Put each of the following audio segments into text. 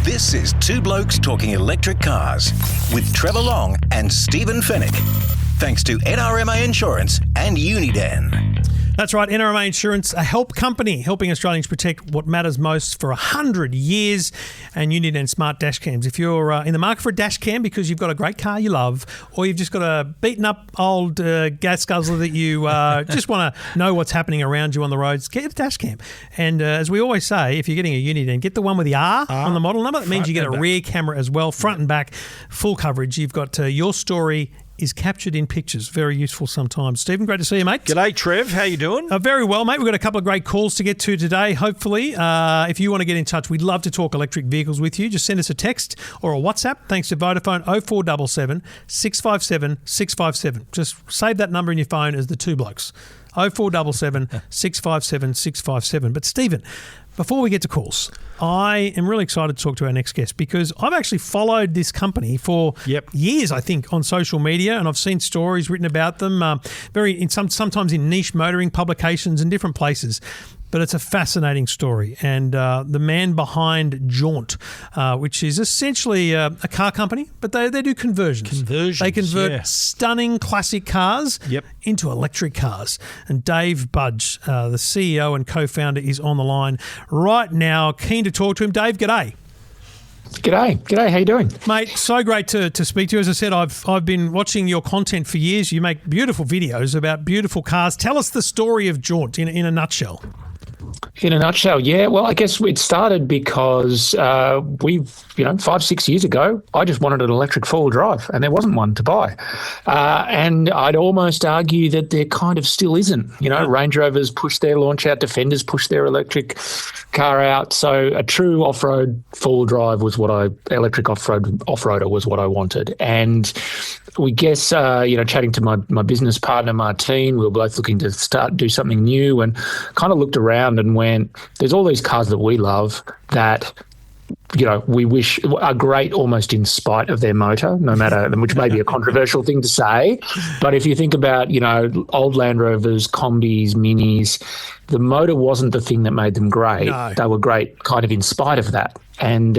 This is Two Blokes Talking Electric Cars with Trevor Long and Stephen Fennick. Thanks to NRMA Insurance and Uniden. That's right, NRMA Insurance, a help company helping Australians protect what matters most for 100 years, and Uniden Smart Dashcams. If you're in the market for a dashcam because you've got a great car you love, or you've just got a beaten up old gas guzzler that you just want to know what's happening around you on the roads, get a dashcam. And as we always say, if you're getting a Uniden, get the one with the R on the model number. That means you get a rear camera as well, front and back, full coverage. You've got your story is captured in pictures. Very useful sometimes. Stephen, great to see you, mate. G'day, Trev. How you doing? Very well, mate. We've got a couple of great calls to get to today, hopefully. If you want to get in touch, we'd love to talk electric vehicles with you. Just send us a text or a WhatsApp, thanks to Vodafone 0477 657 657. Just save that number in your phone as the Two Blokes. 0477 657 657. But Stephen, before we get to calls, I am really excited to talk to our next guest because I've actually followed this company for years, I think, on social media, and I've seen stories written about them, sometimes in niche motoring publications in different places. But it's a fascinating story. And the man behind Jaunt, which is essentially a car company, but they do conversions. They convert stunning classic cars into electric cars. And Dave Budge, the CEO and co-founder, is on the line right now. Keen to talk to him. Dave, g'day. G'day. How you doing? Mate, so great to speak to you. As I said, I've been watching your content for years. You make beautiful videos about beautiful cars. Tell us the story of Jaunt in a nutshell. In a nutshell, yeah. Well, I guess it started because 5-6 years ago, I just wanted an electric four-wheel drive, and there wasn't one to buy. And I'd almost argue that there kind of still isn't. Range Rovers pushed their launch out, Defenders pushed their electric car out. So a true off-road four-wheel drive was electric off-roader was what I wanted. And we guess, chatting to my business partner, Martine, we were both looking to do something new and kind of looked around and went, there's all these cars that we love that, we wish are great almost in spite of their motor, no matter, which may be a controversial thing to say. But if you think about, old Land Rovers, Combis, Minis, the motor wasn't the thing that made them great. No. They were great kind of in spite of that. And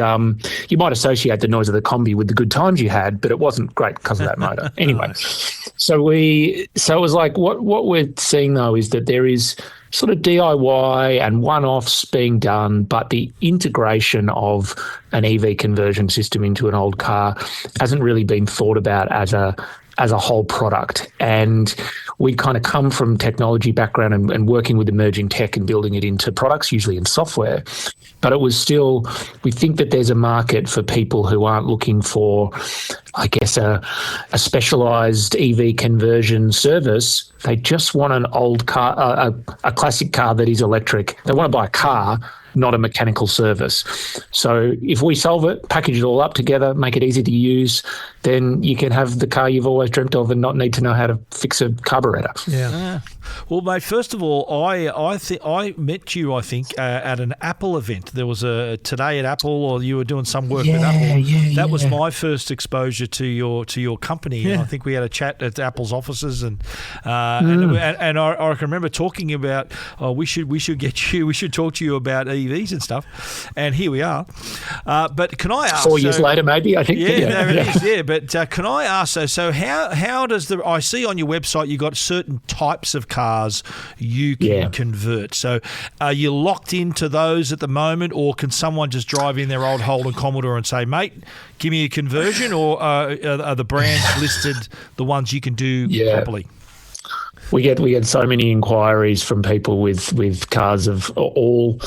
you might associate the noise of the Combi with the good times you had, but it wasn't great because of that motor. Anyway, so it was like what we're seeing, though, is that there is sort of DIY and one-offs being done, but the integration of an EV conversion system into an old car hasn't really been thought about as a whole product. And we kind of come from technology background and working with emerging tech and building it into products, usually in software. But it was still, we think that there's a market for people who aren't looking for, I guess, a specialised EV conversion service. They just want an old car, a classic car that is electric. They want to buy a car, not a mechanical service. So if we solve it, package it all up together, make it easy to use, then you can have the car you've always dreamt of and not need to know how to fix a carburetor. Yeah. Well, mate, first of all, I met you, I think, at an Apple event. There was a Today at Apple, or you were doing some work with Apple. That was my first exposure to your company. Yeah. I think we had a chat at Apple's offices, and I can remember talking about, we should talk to you about EVs and stuff. And here we are. But can I ask? 4 years later, maybe, I think. There it is. Yeah, but can I ask? So how does I see on your website you got certain types of cars you can convert. So are you locked into those at the moment, or can someone just drive in their old Holden Commodore and say, mate, give me a conversion, or are the brands listed the ones you can do properly? We get so many inquiries from people with cars of all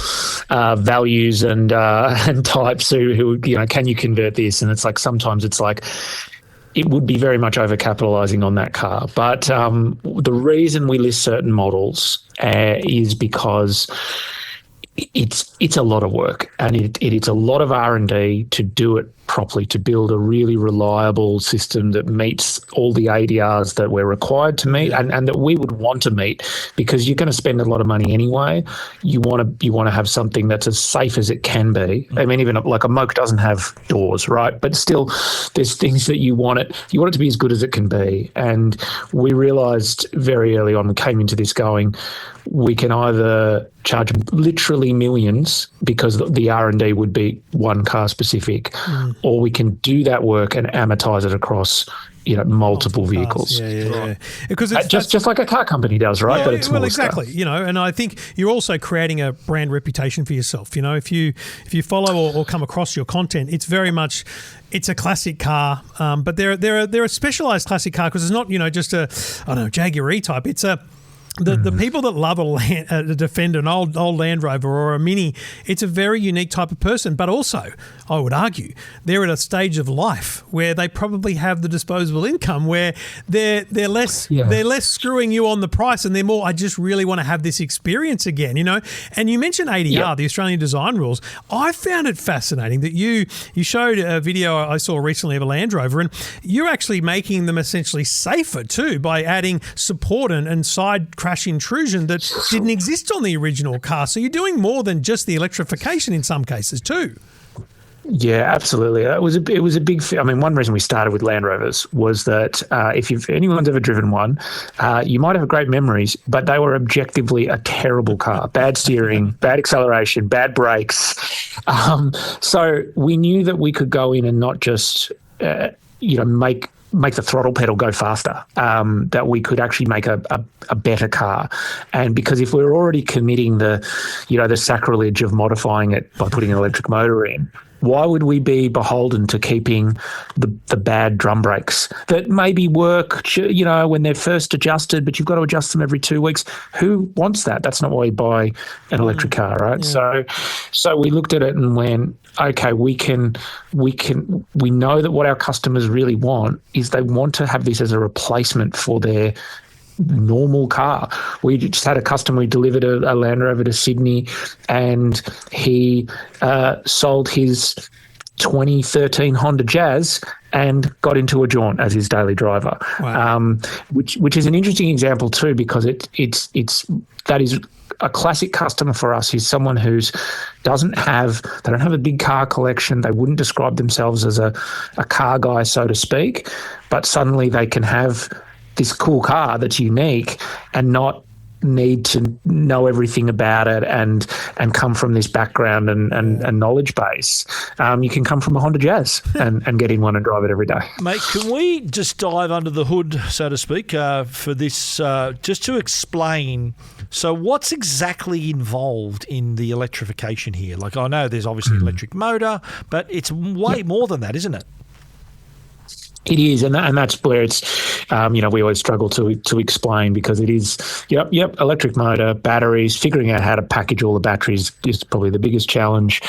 values and types who can you convert this? And it's like, sometimes it's like, it would be very much overcapitalizing on that car. But the reason we list certain models is because it's a lot of work, and it's a lot of R&D to do it properly, to build a really reliable system that meets all the ADRs that we're required to meet and that we would want to meet, because you're going to spend a lot of money anyway. You want to have something that's as safe as it can be. I mean, even like a Moke doesn't have doors, right? But still, there's things that you want it to be as good as it can be. And we realized very early on, we came into this going, we can either charge literally literally millions because the R&D would be one car specific, or we can do that work and amortize it across multiple vehicles. Yeah. Because it's just like a car company does, right? But it's exactly. Scale. And I think you're also creating a brand reputation for yourself. If you follow or come across your content, it's very much. It's a classic car, but they're a specialized classic car because it's not just a Jaguar E-Type. It's the people that love a Defender, an old Land Rover or a Mini, it's a very unique type of person. But also, I would argue, they're at a stage of life where they probably have the disposable income where they're less screwing you on the price and they're more, I just really want to have this experience again, And you mentioned ADR, the Australian Design Rules. I found it fascinating that you showed a video I saw recently of a Land Rover, and you're actually making them essentially safer too by adding support and side crash intrusion that didn't exist on the original car. So you're doing more than just the electrification in some cases too. Yeah, absolutely. It was a big. One reason we started with Land Rovers was that if anyone's ever driven one, you might have great memories, but they were objectively a terrible car. Bad steering, bad acceleration, bad brakes. So we knew that we could go in and not just make the throttle pedal go faster, that we could actually make a better car. And because if we're already committing the sacrilege of modifying it by putting an electric motor in, why would we be beholden to keeping the bad drum brakes that maybe work, when they're first adjusted, but you've got to adjust them every 2 weeks? Who wants that? That's not why you buy an electric car, right? Yeah. So we looked at it and went, okay, we know that what our customers really want is they want to have this as a replacement for their normal car. We just had a customer who delivered a Land Rover to Sydney, and he sold his 2013 Honda Jazz and got into a Jaunt as his daily driver. Wow. Which is an interesting example too, because that is a classic customer for us. He's someone who's they don't have a big car collection. They wouldn't describe themselves as a car guy, so to speak, but suddenly they can have this cool car that's unique and not need to know everything about it and come from this background and knowledge base. You can come from a Honda Jazz and get in one and drive it every day. Mate, can we just dive under the hood, so to speak, for this, just to explain, so what's exactly involved in the electrification here? Like, I know there's obviously electric motor, but it's way more than that, isn't it? It is, and that's where it's, we always struggle to explain, because it is, electric motor, batteries, figuring out how to package all the batteries is probably the biggest challenge.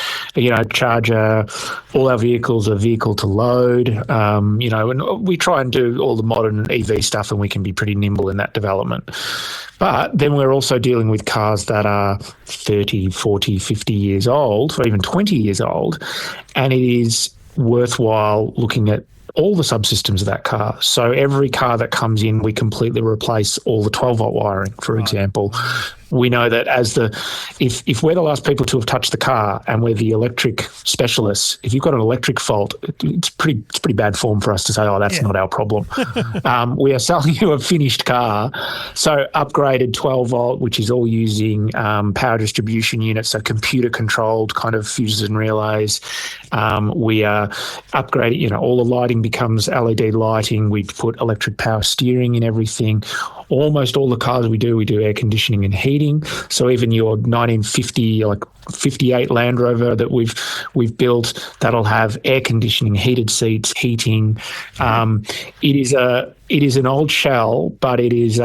Charger, all our vehicles are vehicle to load, and we try and do all the modern EV stuff, and we can be pretty nimble in that development. But then we're also dealing with cars that are 30, 40, 50 years old, or even 20 years old, and it is worthwhile looking at all the subsystems of that car. So every car that comes in, we completely replace all the 12-volt wiring, for example. We know that if we're the last people to have touched the car and we're the electric specialists, if you've got an electric fault, it's pretty bad form for us to say, that's not our problem. We are selling you a finished car. So upgraded 12-volt, which is all using power distribution units, so computer-controlled kind of fuses and relays. We are upgraded, all the lighting becomes LED lighting. We put electric power steering in everything. Almost all the cars we do air conditioning and heating. So even your 1950, 58 Land Rover that we've built, that'll have air conditioning, heated seats, heating. It is an old shell, but it is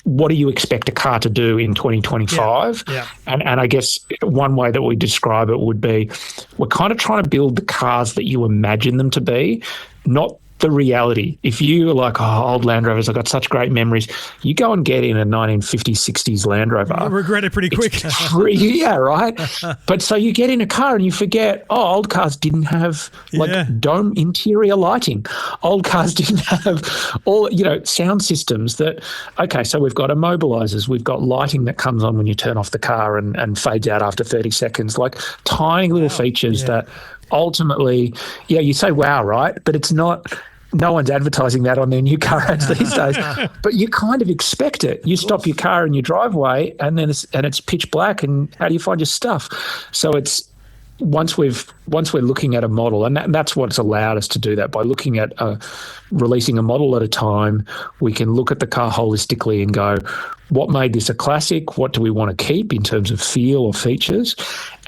what do you expect a car to do in 2025? Yeah. And I guess one way that we describe it would be, we're kind of trying to build the cars that you imagine them to be, not the reality. If you are like, old Land Rovers, I've got such great memories, you go and get in a 1950s, 60s Land Rover. I regret it pretty quick. Yeah, right? But so you get in a car and you forget, old cars didn't have dome interior lighting. Old cars didn't have all, sound systems that, okay, so we've got immobilizers, we've got lighting that comes on when you turn off the car and fades out after 30 seconds, like tiny little features that ultimately, you say wow, right? But it's not no one's advertising that on their new car ads these days, but you kind of expect it. You stop your car in your driveway and then it's pitch black, and how do you find your stuff? So it's once we're looking at a model, and that's what's allowed us to do that. By looking at releasing a model at a time, we can look at the car holistically and go, what made this a classic? What do we want to keep in terms of feel or features?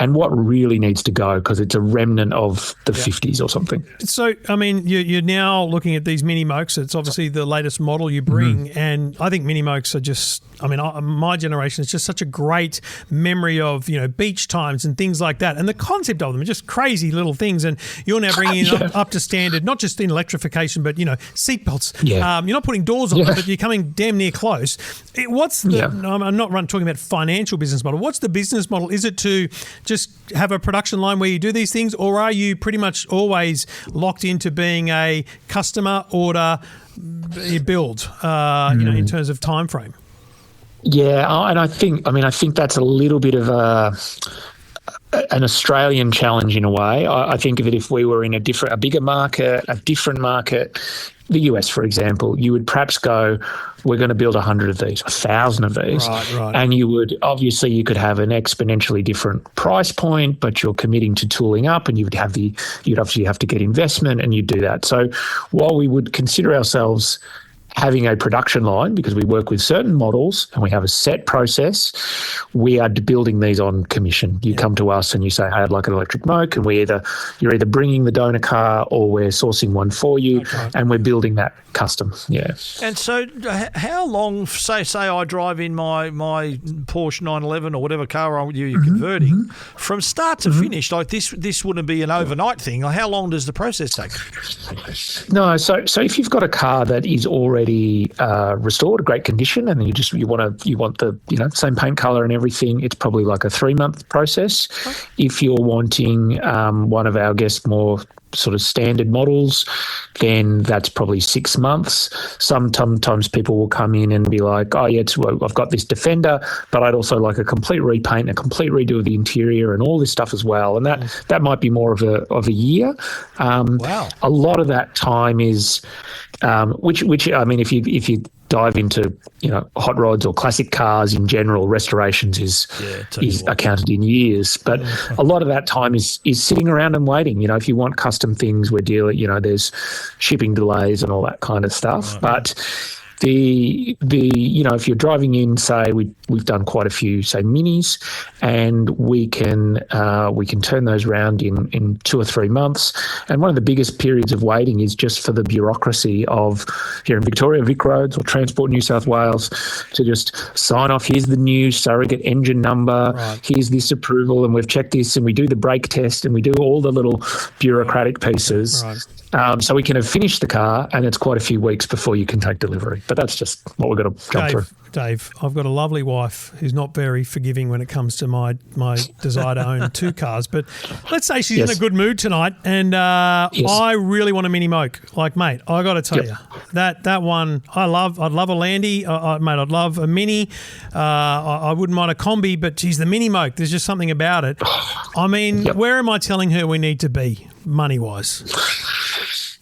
And what really needs to go because it's a remnant of the 50s or something. So, I mean, you're now looking at these Mini Mokes. It's obviously the latest model you bring. And I think Mini Mokes are just, I mean, my generation, it's just such a great memory of, beach times and things like that. And the concept of them are just crazy little things. And you're now bringing it up to standard, not just in electrification, but, seatbelts. Yeah. You're not putting doors on them, but you're coming damn near close. I'm not talking about financial business model. What's the business model? Is it to just have a production line where you do these things, or are you pretty much always locked into being a customer order build, in terms of time frame? Yeah, and I think that's a little bit of an Australian challenge in a way. I think of it if we were in a bigger market, a different market, the US, for example, you would perhaps go, we're going to build 100 of these, 1,000 of these. Right. And you could have an exponentially different price point, but you're committing to tooling up, and you'd obviously have to get investment, and you do that. So while we would consider ourselves having a production line because we work with certain models and we have a set process, we are building these on commission. You come to us and you say, hey, I'd like an electric moke, and you're either bringing the donor car or we're sourcing one for you, and we're building that custom. Yeah. And so how long, say I drive in my Porsche 911 or whatever car you're converting, from start to finish, like this wouldn't be an overnight thing. Like, how long does the process take? No, so if you've got a car that is already restored, great condition, and you want the same paint color and everything, it's probably like a 3-month process. If you're wanting one of our more sort of standard models, then that's probably 6 months. Sometimes people will come in and be like, oh yeah, I've got this Defender, but I'd also like a complete repaint, a complete redo of the interior and all this stuff as well. And that might be more of a year. Wow. A lot of that time is, which I mean, if you dive into hot rods or classic cars in general, restorations is accounted in years, but a lot of that time is sitting around and waiting. If you want custom things, we're dealing, there's shipping delays and all that kind of stuff. Right. But if you're driving in, say we've done quite a few, say minis, and we can turn those around in 2 or 3 months. And one of the biggest periods of waiting is just for the bureaucracy of here in Victoria, Vic Roads or Transport New South Wales to just sign off. Here's the new surrogate engine number. Right. Here's this approval, and we've checked this, and we do the brake test, and we do all the little bureaucratic pieces. Right. So we can have finished the car, and it's quite a few weeks before you can take delivery. But that's just what we're going to jump through. Dave, I've got a lovely wife who's not very forgiving when it comes to my desire to own 2 cars. But let's say she's in a good mood tonight, and I really want a Mini Moke. Like, mate, I got to tell you, that one, I'd love a Landy, mate. I'd love a Mini. I wouldn't mind a Combi, but geez, the Mini Moke, there's just something about it. I mean, where am I telling her we need to be money-wise?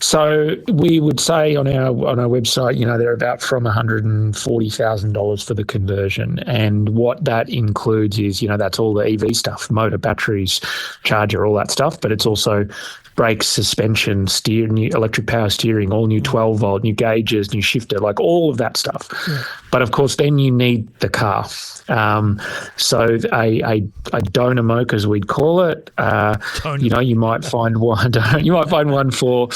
So we would say on our website, they're about from $140,000 for the conversion, and what that includes is, that's all the EV stuff, motor, batteries, charger, all that stuff, but it's also brakes, suspension, new electric power steering, all new 12-volt, new gauges, new shifter, like all of that stuff. Yeah. But of course, then you need the car. So a donor moke, as we'd call it, you might find one. You might find one for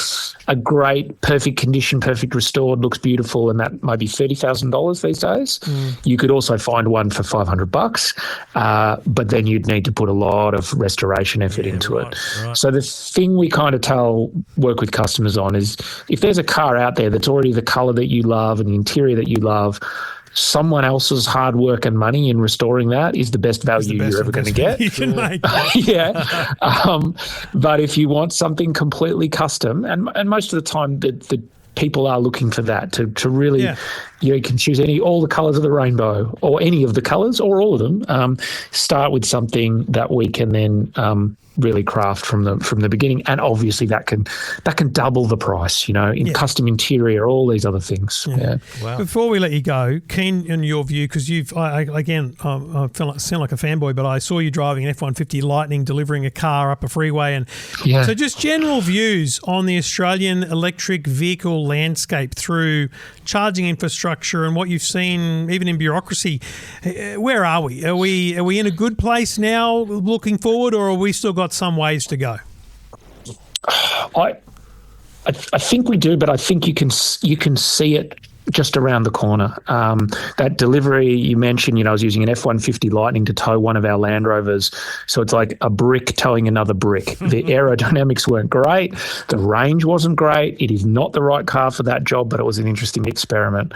a great, perfect condition, perfect restored, looks beautiful, and that might be $30,000 these days. You could also find one for $500, but then you'd need to put a lot of restoration effort into it. Right. So the thing we kind of work with customers on is, if there's a car out there that's already the colour that you love and the interior that you love, someone else's hard work and money in restoring that is the best value you're ever going to get. You can make. But if you want something completely custom, and most of the time the people are looking for that to really, you can choose all the colours of the rainbow or any of the colours or all of them. Start with something that we can then really craft from the beginning, and obviously that can double the price, in custom interior, all these other things. Yeah. Wow. Before we let you go, keen in your view, because I sound like a fanboy, but I saw you driving an F-150 Lightning, delivering a car up a freeway, and so just general views on the Australian electric vehicle landscape through charging infrastructure and what you've seen, even in bureaucracy. Where are we? Are we in a good place now, looking forward, or are we still got some ways to go? I think we do, but I think you can see it just around the corner. That delivery you mentioned, I was using an F-150 Lightning to tow one of our Land Rovers. So it's like a brick towing another brick. The aerodynamics weren't great. The range wasn't great. It is not the right car for that job, but it was an interesting experiment.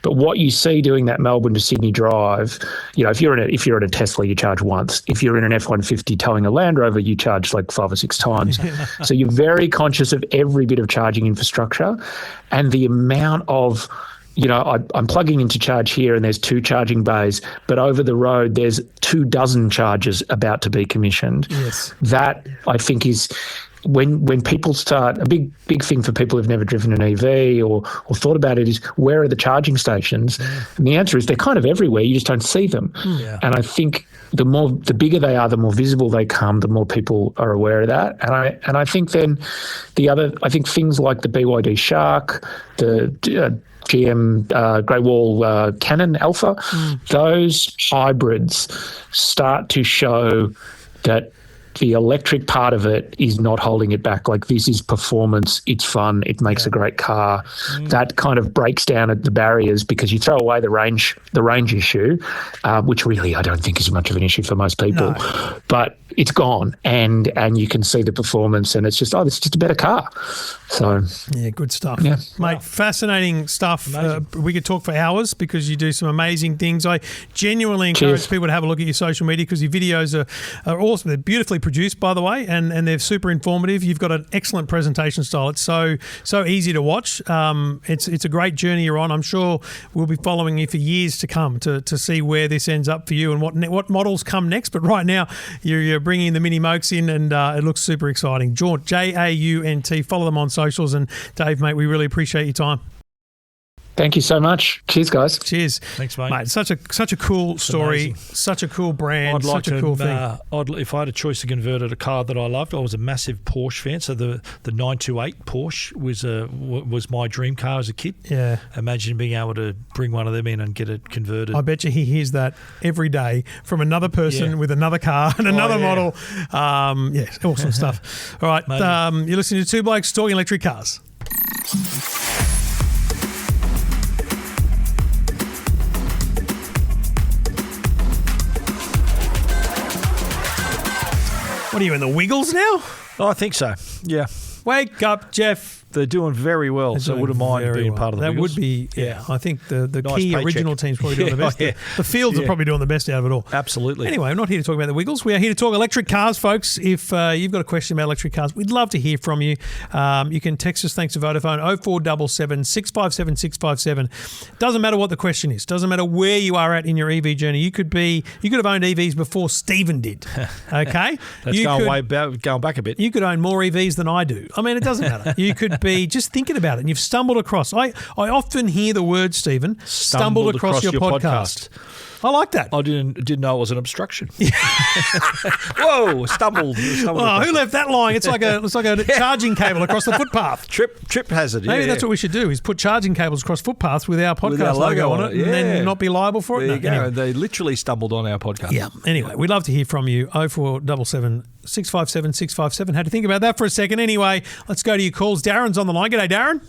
But what you see doing that Melbourne to Sydney drive, if you're in a Tesla, you charge once. If you're in an F-150 towing a Land Rover, you charge like 5 or 6 times. So you're very conscious of every bit of charging infrastructure and the amount of I'm plugging into charge here and there's 2 charging bays, but over the road there's 24 chargers about to be commissioned. Yes. That, I think, is when people start, a big thing for people who've never driven an EV or thought about it is, where are the charging stations? And the answer is they're kind of everywhere, you just don't see them. And I think the bigger they are, the more visible they come, the more people are aware of that. And I think then things like the BYD Shark, the GM Grey Wall Cannon Alpha, those hybrids start to show that the electric part of it is not holding it back. Like, this is performance, it's fun, it makes a great car. That kind of breaks down at the barriers, because you throw away the range issue, which really I don't think is much of an issue for most people. No. But it's gone, and you can see the performance, and it's just, this is just a better car. So good stuff. Yeah. Mate, fascinating stuff. We could talk for hours because you do some amazing things. I genuinely encourage people to have a look at your social media, because your videos are awesome. They're beautifully produced, by the way, and they're super informative. You've got an excellent presentation style. It's so easy to watch. It's a great journey you're on. I'm sure we'll be following you for years to come to see where this ends up for you and what models come next. But right now, you're bringing the mini mokes in, and it looks super exciting. Jaunt, Jaunt. Follow them on socials. And Dave, mate, we really appreciate your time. Thank you so much. Cheers, guys. Cheers. Thanks, mate. Mate, such a cool story, such a cool brand, such a cool thing. If I had a choice to convert at a car that I loved, I was a massive Porsche fan. So the 928 Porsche was my dream car as a kid. Yeah. Imagine being able to bring one of them in and get it converted. I bet you he hears that every day from another person with another car and another model. Awesome stuff. All right, you're listening to Two Blokes Talking Electric Cars. What are you, in the Wiggles now? Oh, I think so, yeah. Wake up, Jeff. They're doing very well, so I wouldn't mind being part of the Wiggles. That would be, I think the nice key paycheck. Original team's probably doing the best. The fields are probably doing the best out of it all. Absolutely. Anyway, I'm not here to talk about the Wiggles. We are here to talk electric cars, folks. If you've got a question about electric cars, we'd love to hear from you. You can text us, thanks to Vodafone, 0477 657 657. Doesn't matter what the question is. Doesn't matter where you are at in your EV journey. You could have owned EVs before Stephen did. Okay? That's going back a bit. You could own more EVs than I do. I mean, it doesn't matter. You could be just thinking about it, and you've stumbled across. I often hear the word, Stephen, stumbled across your podcast. I like that. I didn't know it was an obstruction. Whoa, stumbled. Oh, who left that lying? It's like a charging cable across the footpath. Trip hazard. Maybe that's what we should do, is put charging cables across footpaths with our podcast logo on it, and then not be liable for it. There you go. Anyway. They literally stumbled on our podcast. Yeah. Anyway, we'd love to hear from you. 0477 657 657. Had to think about that for a second. Anyway, let's go to your calls. Darren's on the line. G'day, Darren.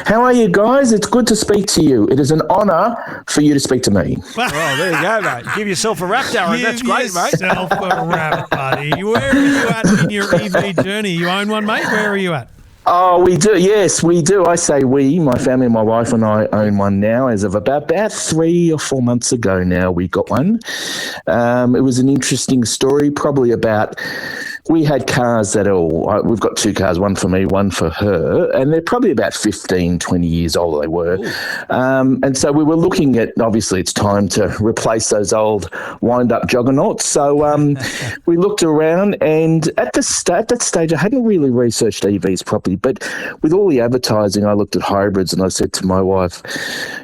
How are you guys? It's good to speak to you. It is an honour for you to speak to me. Oh, there you go, mate. Give yourself a rap, Darren. That's great, mate. Give yourself a rap, buddy. Where are you at in your EV journey? You own one, mate? Where are you at? Oh, we do. Yes, we do. I say we, my family, my wife and I own one now as of about 3 or 4 months ago now we got one. It was an interesting story, probably about we had cars that are, we've got two cars, one for me, one for her, and they're probably about 15, 20 years old they were. And so we were looking at, obviously it's time to replace those old wind-up juggernauts. So we looked around, and at that stage I hadn't really researched EVs properly, but with all the advertising I looked at hybrids, and I said to my wife,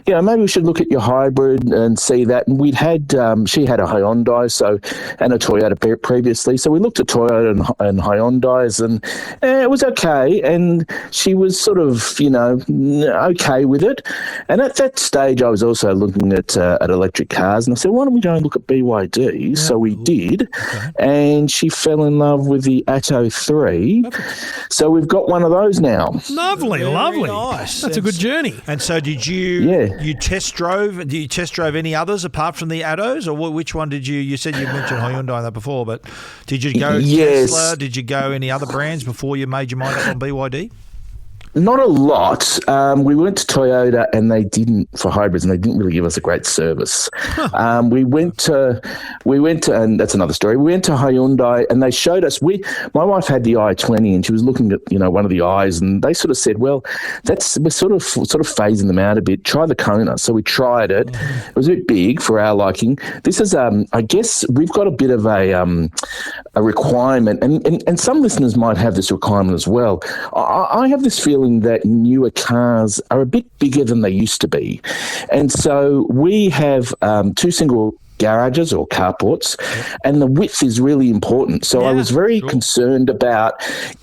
maybe we should look at your hybrid and see that. And we'd had, she had a Hyundai and a Toyota previously, so we looked at Toyota and Hyundais, and it was okay, and she was sort of, okay with it. And at that stage, I was also looking at electric cars, and I said, why don't we go and look at BYD? Yeah. So we did, and she fell in love with the Atto 3. So we've got one of those now. Lovely. Nice. That's a good journey. And so did you test drove? Did you test drove any others apart from the Attos, or which one did you said you mentioned Hyundai and that before, but did you go Tesla? Did you go any other brands before you made your mind up on BYD? Not a lot. We went to Toyota, and they didn't, for hybrids, and they didn't really give us a great service. We went to, and that's another story. We went to Hyundai, and they showed us. My wife had the i20, and she was looking at one of the eyes, and they sort of said, "Well, we're sort of phasing them out a bit. Try the Kona." So we tried it. It was a bit big for our liking. This is, I guess, we've got a bit of a requirement, and some listeners might have this requirement as well. I have this feeling that newer cars are a bit bigger than they used to be. And so we have two single garages or carports, and the width is really important. So I was very concerned about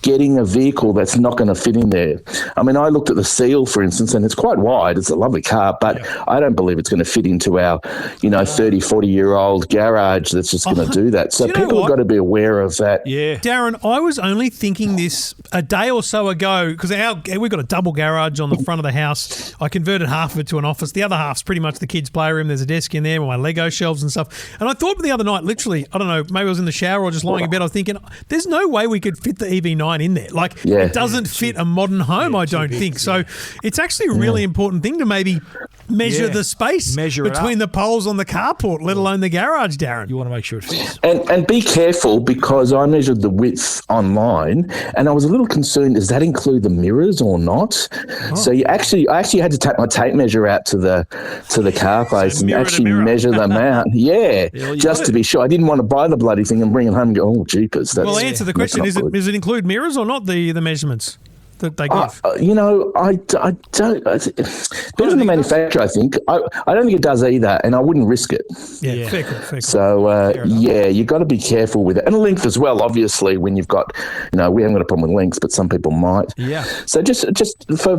getting a vehicle that's not going to fit in there. I mean, I looked at the Seal, for instance, and it's quite wide. It's a lovely car, but I don't believe it's going to fit into our, 30, 40-year-old garage that's just going to do that. So people have got to be aware of that. Yeah. Darren, I was only thinking this a day or so ago, because we've got a double garage on the front of the house. I converted half of it to an office. The other half's pretty much the kids' playroom. There's a desk in there with my Lego shelves and stuff. And I thought the other night, literally, I don't know, maybe I was in the shower or just lying in bed, I was thinking, there's no way we could fit the EV9 in there. Like, it doesn't fit a modern home, I don't think. So it's actually a really important thing to maybe measure the space between the poles on the carport, let alone the garage, Darren. You want to make sure it fits. And be careful, because I measured the width online, and I was a little concerned, does that include the mirrors or not? So I actually had to take my tape measure out to the car place and actually measure them out. Just to be sure. I didn't want to buy the bloody thing and bring it home and go, oh, jeepers. Well, answer the question. Does it include mirrors or not, the measurements that they give? I don't. Depends on the manufacturer, I think. I don't think it does either, and I wouldn't risk it. Yeah. Fair. So, you've got to be careful with it. And length as well, obviously, when you've got, we haven't got a problem with lengths, but some people might. Yeah. So just for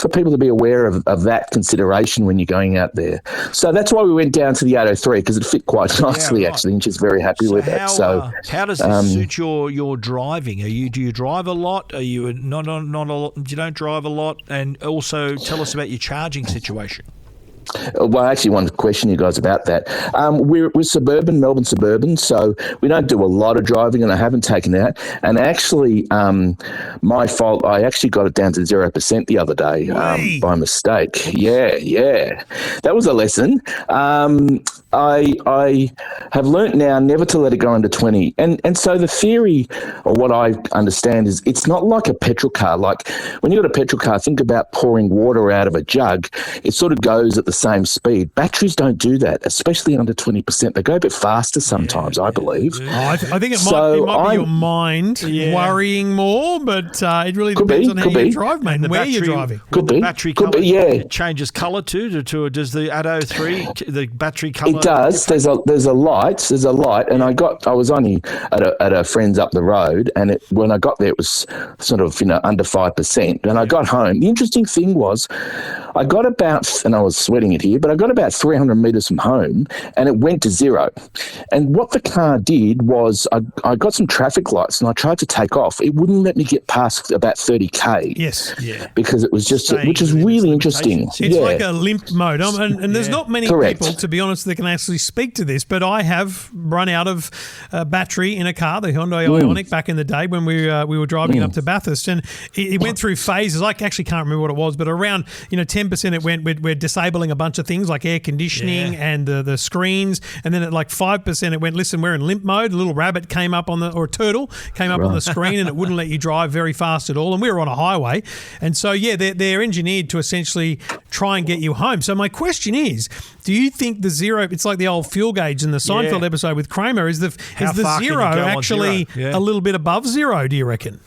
people to be aware of that consideration when you're going out there. So that's why we went down to the 803, because it fit quite nicely, actually, and she's very happy with it. So how does this suit your driving? Do you drive a lot? Are you not a lot? You don't drive a lot? And also tell us about your charging situation. Well, I actually wanted to question you guys about that. We're suburban, Melbourne suburban, so we don't do a lot of driving, and I haven't taken it out. And actually, my fault, I actually got it down to 0% the other day by mistake. Yeah. That was a lesson. I have learnt now never to let it go under 20. And so the theory, or what I understand, is it's not like a petrol car. Like when you've got a petrol car, think about pouring water out of a jug. It sort of goes at the same speed. Batteries don't do that, especially under 20%. They go a bit faster sometimes, I believe. I think it might be your mind worrying more, but it really depends on how you drive, mate, and where you're driving. The battery colour changes colour too. Does the Atto 3, the battery colour? It does. There's a light, and I was only at a friend's up the road, and when I got there, it was sort of under 5%. And I got home. The interesting thing was, I got about, and I was sweating it here, but I got about 300 metres from home, and it went to 0. And what the car did was, I got some traffic lights, and I tried to take off. It wouldn't let me get past about 30k. Yes, because it was just, which is really interesting. It's like a limp mode, and there's not many people, to be honest, that can actually speak to this, but I have run out of battery in a car, the Hyundai Ioniq, back in the day when we were driving it up to Bathurst, and it went through phases. I actually can't remember what it was, but around 10% it went. We're disabling a bunch of things like air conditioning and the screens, and then at like 5% it went. Listen, we're in limp mode. A little rabbit came up or a turtle came up on the screen, and it wouldn't let you drive very fast at all. And we were on a highway, and so they're engineered to essentially try and get you home. So my question is, do you think the zero? It's like the old fuel gauge in the Seinfeld episode with Kramer. Is the zero actually a little bit above zero? Do you reckon?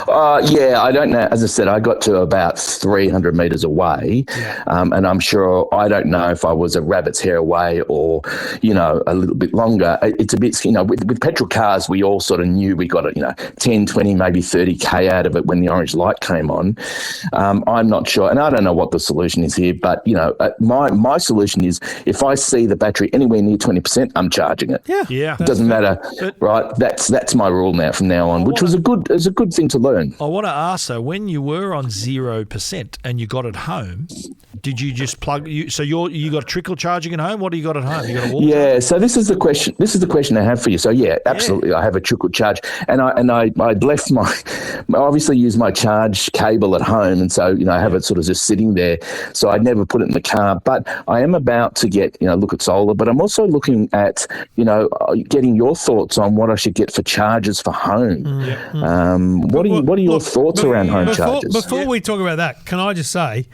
I don't know. As I said, I got to about 300 metres away, and I'm sure, I don't know if I was a rabbit's hair away or, a little bit longer. It's a bit, with petrol cars, we all sort of knew we got 10, 20, maybe 30K out of it when the orange light came on. I'm not sure, and I don't know what the solution is here, but, my solution is if I see the battery anywhere near 20%, I'm charging it. Yeah. It doesn't matter, right? That's my rule now from now on, which was a good thing to learn. I want to ask though, when you were on 0% and you got it home, did you just plug? So you got trickle charging at home? What do you got at home? You got a wall charge? So this is the question. This is the question I have for you. So absolutely, I have a trickle charge, and I'd left I obviously use my charge cable at home, and so I have it sort of just sitting there. So I'd never put it in the car, but I am about to get look at solar, but I'm also looking at getting your thoughts on what I should get for chargers for home. What are your thoughts around home chargers? Before we talk about that, can I just say,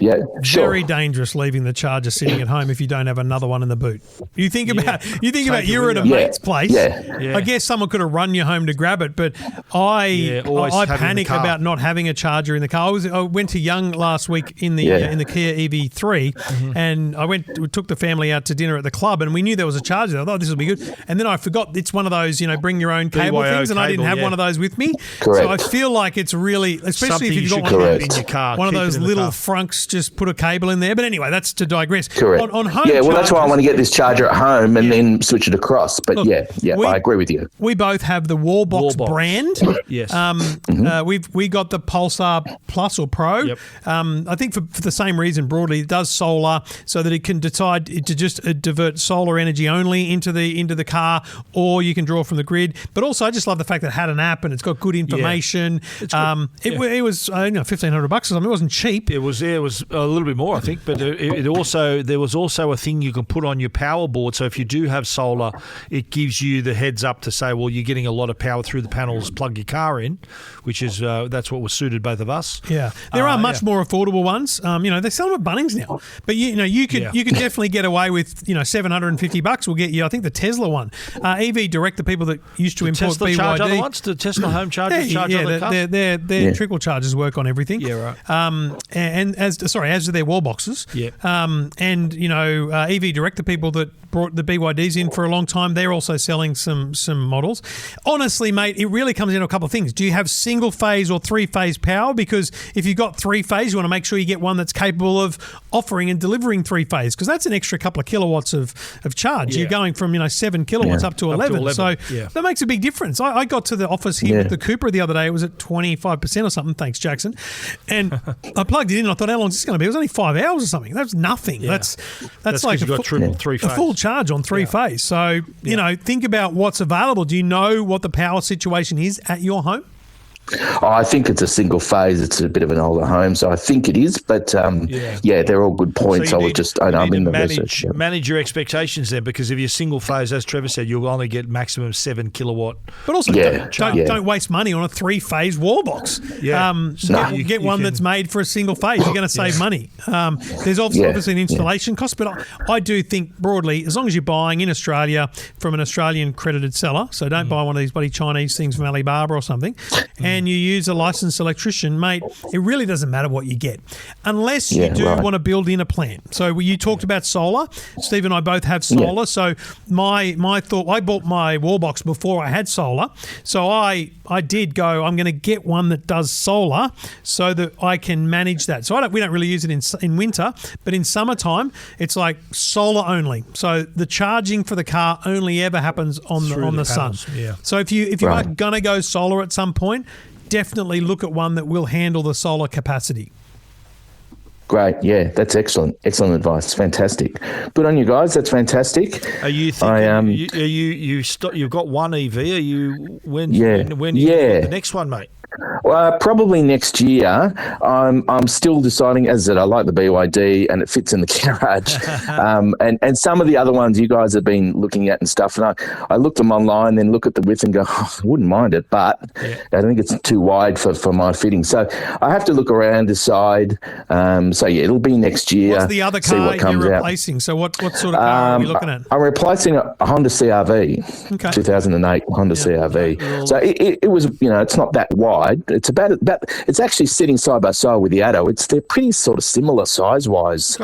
very dangerous leaving the charger sitting at home if you don't have another one in the boot. You think about you were at a mate's place. I guess someone could have run you home to grab it, but I panic about not having a charger in the car. I went to Young last week in the Kia EV3, and we took the family out to dinner at the club, and we knew there was a charger there. I thought this would be good, and then I forgot it's one of those bring your own cable things, and I didn't have one of those with me. Correct. So I feel like it's really, especially if you've got one of those little frunks, just put a cable in there. But anyway, that's to digress. Correct. On home well, that's why I want to get this charger at home and then switch it across. But I agree with you. We both have the Wallbox brand. Yes. We got the Pulsar Plus or Pro. Yep. I think for the same reason, broadly, it does solar so that it can decide to just divert solar energy only into the car, or you can draw from the grid. But also, I just love the fact that it had an app and it's got good information. It was $1,500 or something. It wasn't cheap. It was a little bit more, I think, but there was also a thing you can put on your power board. So if you do have solar, it gives you the heads up to say, well, you're getting a lot of power through the panels. Plug your car in, which is that's what was suited both of us. Yeah, there are much more affordable ones. They sell them at Bunnings now, but you could definitely get away with $750 will get you. I think the Tesla one, EV Direct, the people that used to import Tesla BYD. Charge other ones? The Tesla home chargers charge other cars? Their trickle chargers work on everything. Yeah, right. And as do their wall boxes. Yeah. EV Direct, the people that brought the BYDs in for a long time, they're also selling some models. Honestly, mate, it really comes into a couple of things. Do you have single phase or three phase power? Because if you've got three phase, you want to make sure you get one that's capable of offering and delivering three phase, because that's an extra couple of kilowatts of charge. You're going from 7 kilowatts up to 11. So that makes a big difference. I got to the office here with the Cooper the other day. It was at 25% or something. Thanks, Jackson. And I plugged it in and I thought, how long is this going to be? It was only 5 hours or something. That's nothing. Yeah. That's like three phase. A full charge on three phase. So, think about what's available. Do you know what the power situation is at your home? I think it's a single phase. It's a bit of an older home, so I think it is. But they're all good points. So I'm in the research. Manage your expectations then, because if you're single phase, as Trevor said, you'll only get maximum 7 kilowatt. But also, don't waste money on a 3-phase wall box. Get one that's made for a single phase. You're going to save money. There's obviously an installation cost, but I do think broadly, as long as you're buying in Australia from an Australian credited seller, so don't buy one of these bloody Chinese things from Alibaba or something, and you use a licensed electrician, mate, it really doesn't matter what you get, unless you want to build in a plan. So you talked about solar. Steve and I both have solar. So my thought, I bought my wall box before I had solar. So I did go, I'm going to get one that does solar so that I can manage that. So we don't really use it in winter, but in summertime, it's like solar only. So the charging for the car only ever happens on the sun. Yeah. So if you are going to go solar at some point, definitely look at one that will handle the solar capacity. Great. Yeah, that's excellent. Excellent advice. Fantastic. Good on you guys. That's fantastic. Are you thinking? You've got one EV. Are you when? Yeah. When you get the next one, mate? Probably next year. I'm still deciding. As I said, I like the BYD and it fits in the garage. And some of the other ones you guys have been looking at and stuff. And I looked them online, then look at the width and go, I wouldn't mind it, but I think it's too wide for my fitting. So I have to look around, decide. It'll be next year. What's the other car you're replacing? Out. So what sort of car are you looking at? I'm replacing a Honda CR-V, 2008 Honda CR-V. So it was, it's not that wide. It's about it's actually sitting side by side with the Atto. They're pretty sort of similar size wise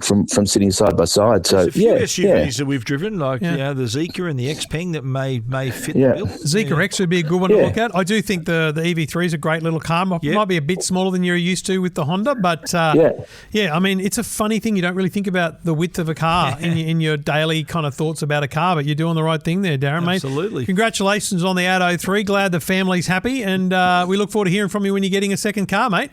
from sitting side by side. So there's a few SUVs that we've driven, like the Zika and the Xpeng that may fit the bill. Zika X would be a good one to look at. I do think the EV3 is a great little car. Might be a bit smaller than you're used to with the Honda, but I mean, it's a funny thing. You don't really think about the width of a car in your daily kind of thoughts about a car, but you're doing the right thing there, Darren, mate. Absolutely. Congratulations on the Atto 3. Glad the family's happy, and we look forward to hearing from you when you're getting a second car, mate.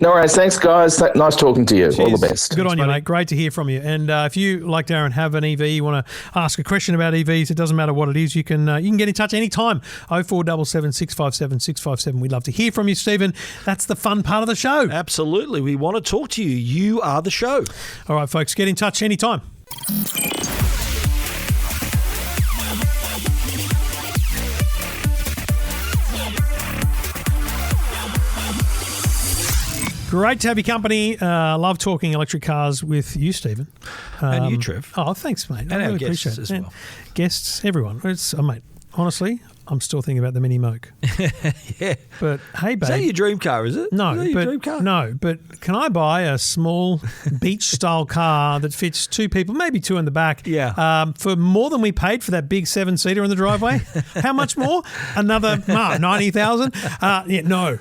No worries. Thanks, guys. Nice talking to you. Cheers. All the best. Good on you, mate. Great to hear from you. And if you, like Darren, have an EV, you want to ask a question about EVs, it doesn't matter what it is, you can get in touch anytime. 0477 657 657. We'd love to hear from you, Stephen. That's the fun part of the show. Absolutely. We want to talk to you. You are the show. All right, folks, get in touch anytime. Great to have your company. Love talking electric cars with you, Stephen. And you, Trev. Oh, thanks, mate. And our guests as well. Guests, everyone. Mate, honestly, I'm still thinking about the Mini Moke. Yeah. But, hey, babe. Is that your dream car, is it? No. Is that your dream car? No, but can I buy a small beach-style car that fits two people, maybe two in the back, for more than we paid for that big seven-seater in the driveway? How much more? Another 90,000? No.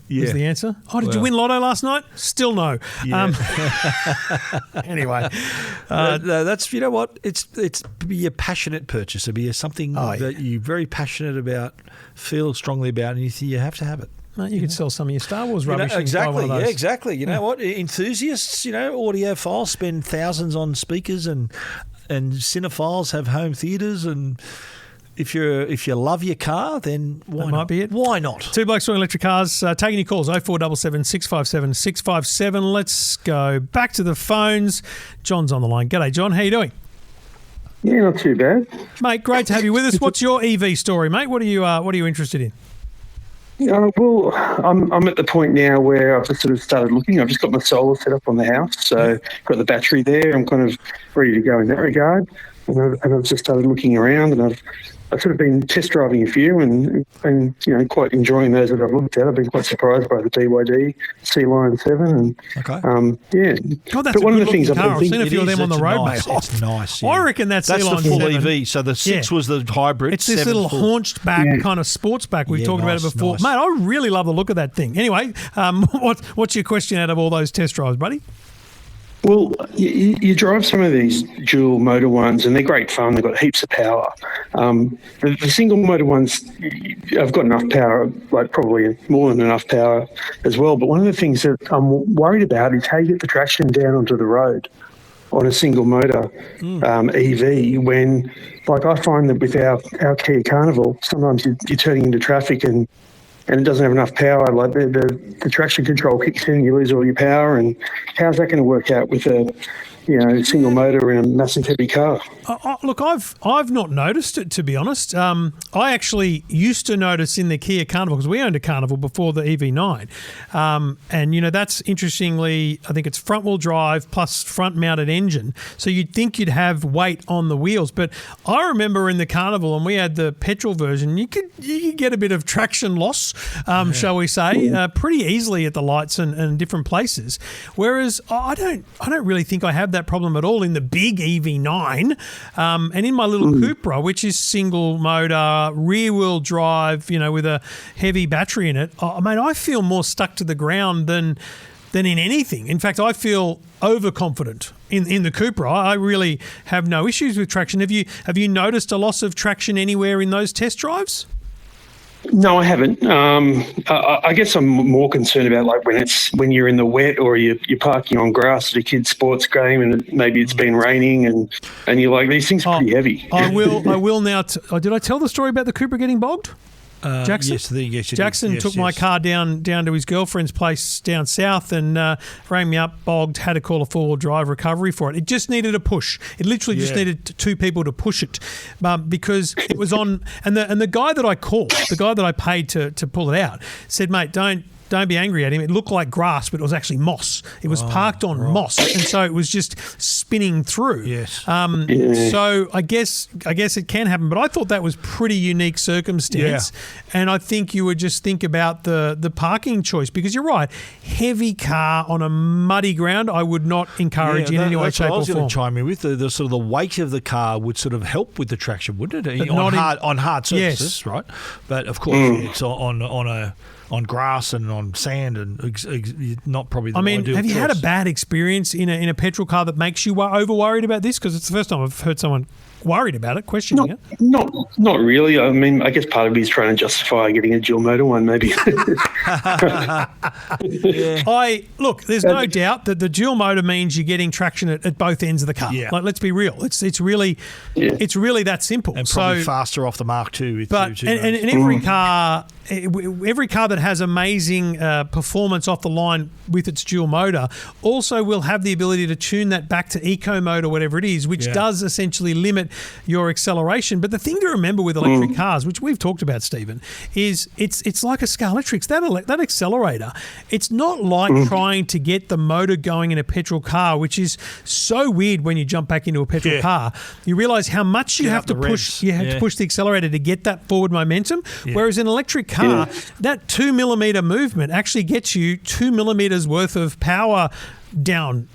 Yeah. Was the answer. Oh, did you win Lotto last night? Still no. Yeah. Anyway. No, that's, you know what? It's be a passionate purchase. It'd be something that you're very passionate about, feel strongly about, and you have to have it. You could sell some of your Star Wars rubbish. Exactly. Yeah, exactly. You know what? Enthusiasts, audiophiles spend thousands on speakers, and cinephiles have home theatres, and if you love your car, then why not? Might be it. Why not? Two Blokes Talking Electric Cars. Taking your calls, 0477 657 657. Let's go back to the phones. John's on the line. G'day, John. How you doing? Yeah, not too bad. Mate, great to have you with us. What's your EV story, mate? What are you interested in? Well, I'm at the point now where I've just sort of started looking. I've just got my solar set up on the house, so got the battery there. I'm kind of ready to go in that regard. And I've just started looking around, and I've sort of been test driving a few and quite enjoying those that I've looked at. I've been quite surprised by the BYD C-Line 7. And, God, that's one a of the things I've seen a few of them on the road, mate. It's nice. Yeah. I reckon that's the C-Line full 7. EV. So the 6 was the hybrid. It's this little haunched back kind of sports back. We've talked about it before. Nice. Mate, I really love the look of that thing. Anyway, what's your question out of all those test drives, buddy? Well, you drive some of these dual motor ones, and they're great fun. They've got heaps of power. The single motor ones, I've got enough power, like probably more than enough power as well. But one of the things that I'm worried about is how you get the traction down onto the road on a single motor EV when, like, I find that with our Kia Carnival, sometimes you're turning into traffic and it doesn't have enough power. Like the traction control kicks in, you lose all your power. And how's that going to work out with a single motor in a massive heavy car? Look, I've not noticed it, to be honest. I actually used to notice in the Kia Carnival, because we owned a Carnival before the EV9. And, that's interestingly, I think it's front-wheel drive plus front-mounted engine. So you'd think you'd have weight on the wheels. But I remember in the Carnival, and we had the petrol version, you could get a bit of traction loss, shall we say, pretty easily at the lights and different places. Whereas I don't really think I have that problem at all in the big EV9, and in my little Cupra, which is single motor, rear wheel drive, with a heavy battery in it. I feel more stuck to the ground than in anything. In fact, I feel overconfident in the Cupra. I really have no issues with traction. Have you noticed a loss of traction anywhere in those test drives? No, I haven't. I guess I'm more concerned about like when you're in the wet or you're parking on grass at a kid's sports game and maybe it's been raining and you're like, these things are pretty heavy. I will now. Did I tell the story about the Cooper getting bogged? Jackson? Yes, Jackson took my car down to his girlfriend's place down south and rang me up, bogged, had to call a four-wheel drive recovery for it. It just needed a push. It literally just needed two people to push it because it was on. And the guy that I called, the guy that I paid to pull it out, said, mate, don't be angry at him. It looked like grass, but it was actually moss. It was parked on moss, and so it was just spinning through. Yes. So I guess it can happen, but I thought that was pretty unique circumstance. Yeah. And I think you would just think about the parking choice because you're right. Heavy car on a muddy ground, I would not encourage in any way, shape, or form. I was going to chime in with the sort of the weight of the car would sort of help with the traction, wouldn't it? On hard surfaces, right? But of course, it's on grass and on sand and not probably the ideal have you choice. had a bad experience in a petrol car that makes you over worried about this? Because it's the first time I've heard someone worried about it, questioning it. Not really. I mean, I guess part of me is trying to justify getting a dual motor one, maybe. There's no doubt that the dual motor means you're getting traction at both ends of the car. Yeah. Like, let's be real. It's really that simple. And probably faster off the mark too. And every car that has amazing performance off the line with its dual motor also will have the ability to tune that back to eco mode or whatever it is, which does essentially limit your acceleration. But the thing to remember with electric cars, which we've talked about, Stephen, is it's like a Scalextric. That accelerator, it's not like trying to get the motor going in a petrol car, which is so weird when you jump back into a petrol car. You realise how much you have to push. You have to push the accelerator to get that forward momentum. Whereas in an electric car, that 2 millimeter movement actually gets you 2 millimeters worth of power down.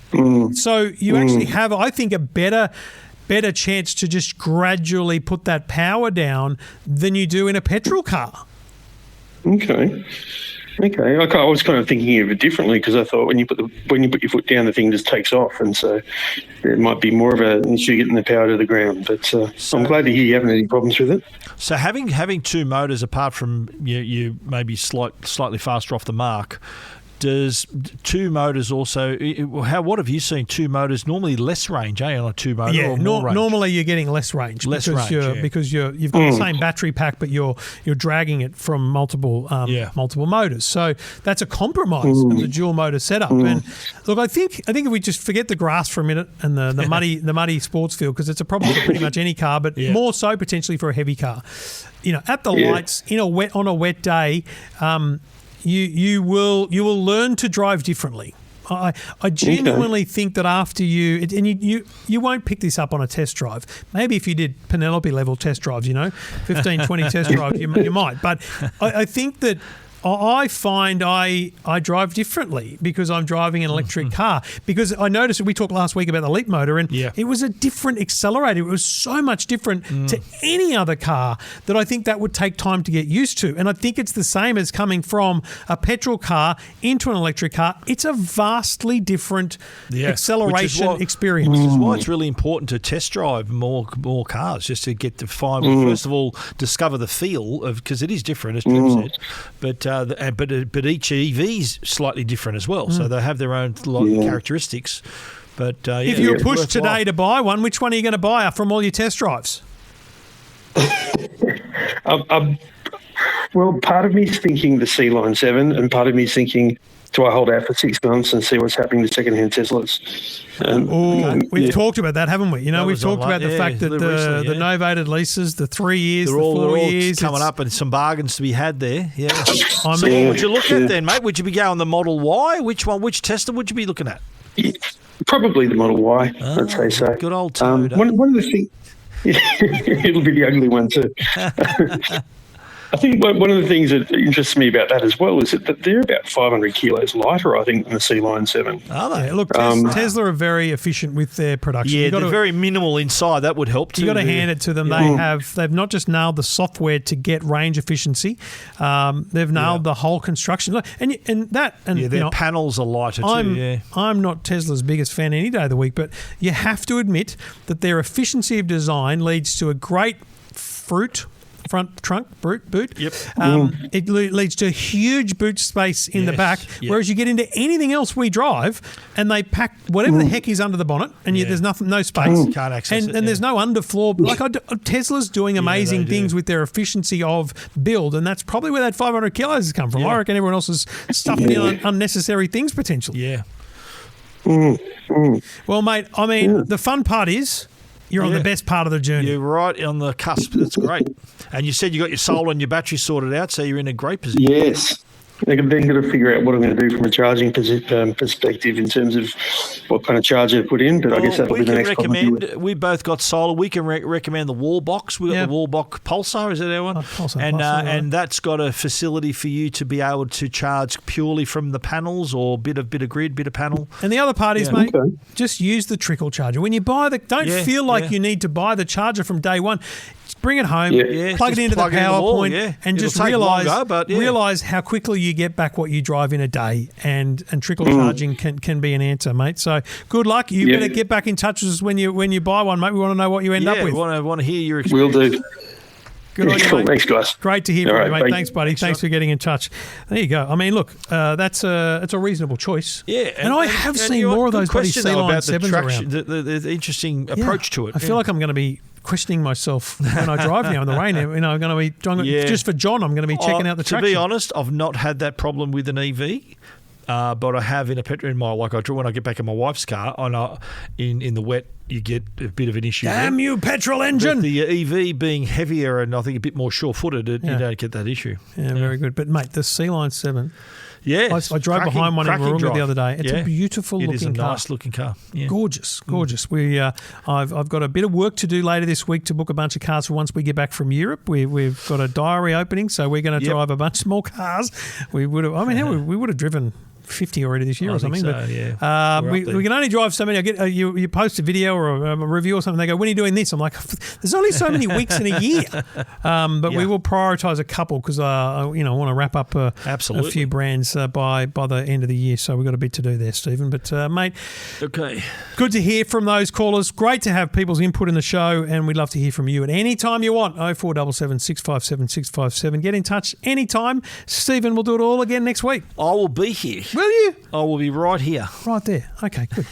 So you actually have, I think, a better chance to just gradually put that power down than you do in a petrol car. Okay. I was kind of thinking of it differently because I thought when you put your foot down, the thing just takes off, and so it might be more of an issue getting the power to the ground. But I'm glad to hear you haven't had any problems with it. So having two motors, apart from you maybe slightly faster off the mark, does two motors also? What have you seen? Two motors normally less range, on a two motor. Yeah, or more range? Normally you're getting less range because you've got the same battery pack, but you're dragging it from multiple motors. So that's a compromise of the dual motor setup. And look, I think if we just forget the grass for a minute and the muddy sports field, because it's a problem for pretty much any car, but more so potentially for a heavy car. At the lights on a wet day. You will learn to drive differently. I genuinely think that after you won't pick this up on a test drive. Maybe if you did Penelope level test drives, 15, 20 test drives, you might. But I think that I find I drive differently because I'm driving an electric car. Because I noticed, we talked last week about the Leap motor, and it was a different accelerator. It was so much different to any other car that I think that would take time to get used to. And I think it's the same as coming from a petrol car into an electric car. It's a vastly different acceleration experience. Which is why it's really important to test drive more cars, just to get to find, first of all, discover the feel of, because it is different, as Trev said, but each EV is slightly different as well, so they have their own characteristics. But if you were pushed today to buy one, which one are you going to buy from all your test drives? Well, part of me is thinking the C-Line 7, and part of me is thinking, do I hold out for 6 months and see what's happening to second-hand Teslas? We've talked about that, haven't we? We've talked about the fact that the novated leases, the 3 years, the 4 years. Coming up and some bargains to be had there. Yeah. What would you look at then, mate? Would you be going the Model Y? Which Tesla would you be looking at? Probably the Model Y, I'd say so. Good old Toad. One of the things... It'll be the ugly one too. I think one of the things that interests me about that as well is that they're about 500 kilos lighter, I think, than the C-Line 7. Are they? Look, Tesla are very efficient with their production. Yeah, they're very minimal inside. That would help too. You've got to hand it to them. They've not just nailed the software to get range efficiency. They've nailed the whole construction. Their panels are lighter too. I'm not Tesla's biggest fan any day of the week, but you have to admit that their efficiency of design leads to a great fruit front trunk boot. Yep. It leads to huge boot space in the back, whereas you get into anything else we drive and they pack whatever the heck is under the bonnet and there's no space. Can't access it. And there's no underfloor. Like Tesla's doing amazing things with their efficiency of build, and that's probably where that 500 kilos has come from. I reckon everyone else is stuffing in unnecessary things potentially. Yeah. Well, mate, I mean, the fun part is you're on the best part of the journey. You're right on the cusp. That's great. And you said you got your solar and your battery sorted out, so you're in a great position. Yes. Then got to figure out what I'm going to do from a charging perspective in terms of what kind of charger to put in. But I guess that'll be the next problem. We both got solar. We can recommend the wall box. We got the wall box Pulsar. Is that our one? Pulsar, and that's got a facility for you to be able to charge purely from the panels or bit of grid, bit of panel. And the other part is, mate, just use the trickle charger. When you buy don't feel like you need to buy the charger from day one. Bring it home, plug it into the power point, and just realise how quickly you get back what you drive in a day. And trickle charging can be an answer, mate. So good luck. You better get back in touch with us when you buy one, mate. We want to know what you end up with. Want to hear your experience. We'll do. Good on you, mate. Thanks, guys. Great to hear from you, mate. Bye. Thanks, buddy. Thanks for getting in touch. There you go. I mean, look, it's a reasonable choice. Yeah, and I have seen more of those bloody C-Line 7s around. The interesting approach to it. I feel like I'm going to be questioning myself when I drive now in the rain. I'm going to be just for John. I'm going to be checking out the traction. To be honest, I've not had that problem with an EV. But I have in a petrol when I get back in my wife's car, in the wet, you get a bit of an issue. Damn you, petrol engine! But the EV being heavier and I think a bit more sure-footed, you don't get that issue. Yeah, very good. But mate, the C-Line 7. Yeah, I drove behind one in Warunga the other day. It's a beautiful looking car. It is a nice looking car. Yeah. Gorgeous. I've got a bit of work to do later this week to book a bunch of cars for once we get back from Europe. We've got a diary opening, so we're going to drive a bunch more cars. We would have driven 50 already this year or something. So, but we can only drive so many. I get you post a video or a review or something. They go, when are you doing this? I'm like, there's only so many weeks in a year. But we will prioritise a couple because I want to wrap up a few brands by the end of the year. So we've got a bit to do there, Stephen. But mate, good to hear from those callers. Great to have people's input in the show, and we'd love to hear from you at any time you want. 0477 657 657. Get in touch anytime. Stephen, we'll do it all again next week. I will be here. Will you? I will be right here. Right there. Okay, good.